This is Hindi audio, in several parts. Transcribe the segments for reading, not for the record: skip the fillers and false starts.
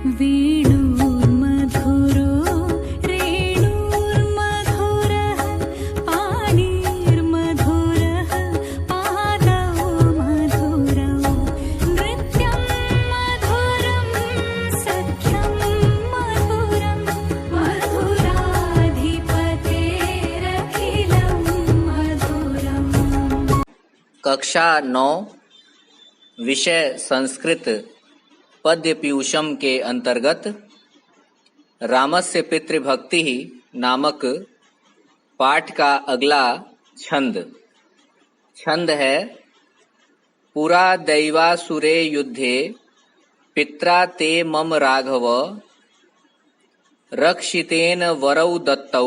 वेणुर्मधुरो रेणुर्मधुरः पाणिर्मधुरः पादौ मधुरौ नृत्यं मधुरं सख्यं मधुरं मधुराधिपतेरखिलं मधुरम्। कक्षा 9 विषय संस्कृत पद्य पीयूषम के अंतर्गत रामस्य पितृभक्ति नामक पाठ का अगला छंद है पुरा दैवासुरे युद्धे पित्रा ते मम राघव रक्षितेन वरौ दत्तौ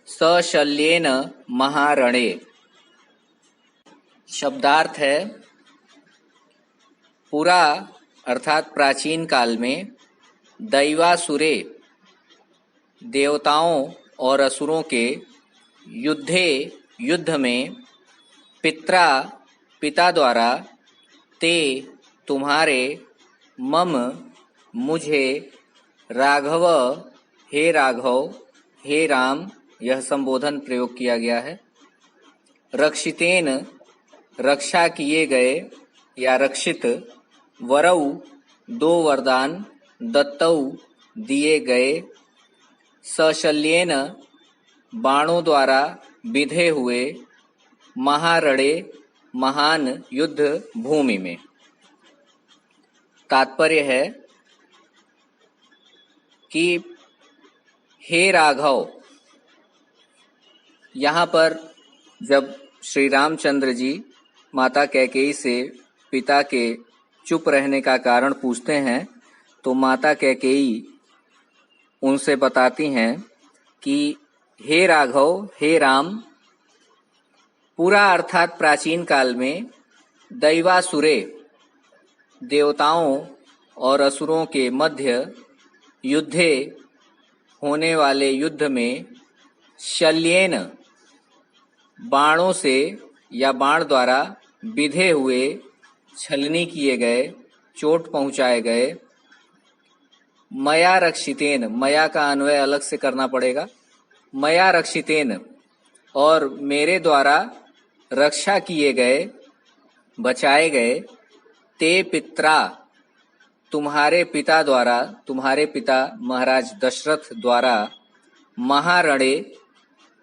सशल्येन महारणे। शब्दार्थ है पुरा अर्थात प्राचीन काल में दैवासुरे देवताओं और असुरों के युद्ध में पित्रा पिता द्वारा ते तुम्हारे मम मुझे राघव हे राघव हे राम यह संबोधन प्रयोग किया गया है। रक्षितेन रक्षा किए गए या रक्षित वरौ दो वरदान दत्तौ दिए गए सशल्येन बाणों द्वारा बिधे हुए महारणे महान युद्ध भूमि में। तात्पर्य है कि हे राघव, यहाँ पर जब श्री रामचंद्र जी माता कैकेयी से पिता के चुप रहने का कारण पूछते हैं तो माता कैकेयी उनसे बताती हैं कि हे राघव हे राम, पूरा अर्थात प्राचीन काल में दैवासुरे देवताओं और असुरों के मध्य युद्धे होने वाले युद्ध में शल्येन बाणों से या बाण द्वारा बिधे हुए छलनी किए गए चोट पहुंचाए गए मया रक्षितेन, मया का अन्वय अलग से करना पड़ेगा, मया रक्षितेन और मेरे द्वारा रक्षा किए गए बचाए गए ते पित्रा तुम्हारे पिता द्वारा, तुम्हारे पिता महाराज दशरथ द्वारा महारणे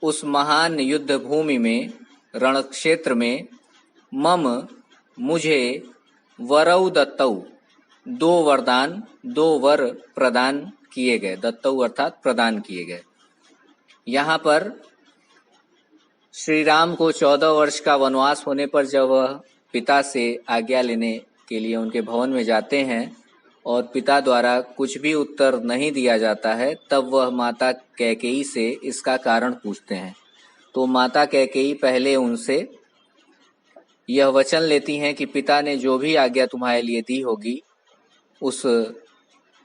उस महान युद्ध भूमि में रण क्षेत्र में मम मुझे वरौ दत्तौ दो वरदान दो वर प्रदान किए गए। दत्तौ अर्थात प्रदान किए गए। यहाँ पर श्री राम को 14 वर्ष का वनवास होने पर जब वह पिता से आज्ञा लेने के लिए उनके भवन में जाते हैं और पिता द्वारा कुछ भी उत्तर नहीं दिया जाता है, तब वह माता कैकेयी से इसका कारण पूछते हैं। तो माता कैकेयी पहले उनसे यह वचन लेती हैं कि पिता ने जो भी आज्ञा तुम्हारे लिए दी होगी उस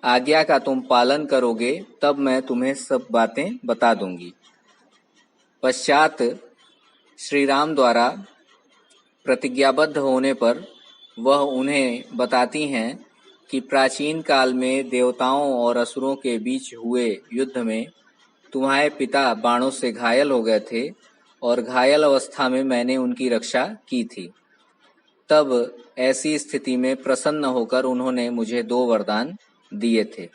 आज्ञा का तुम पालन करोगे तब मैं तुम्हें सब बातें बता दूंगी। पश्चात श्री राम द्वारा प्रतिज्ञाबद्ध होने पर वह उन्हें बताती हैं कि प्राचीन काल में देवताओं और असुरों के बीच हुए युद्ध में तुम्हारे पिता बाणों से घायल हो गए थे और घायल अवस्था में मैंने उनकी रक्षा की थी। तब ऐसी स्थिति में प्रसन्न होकर उन्होंने मुझे 2 वरदान दिए थे।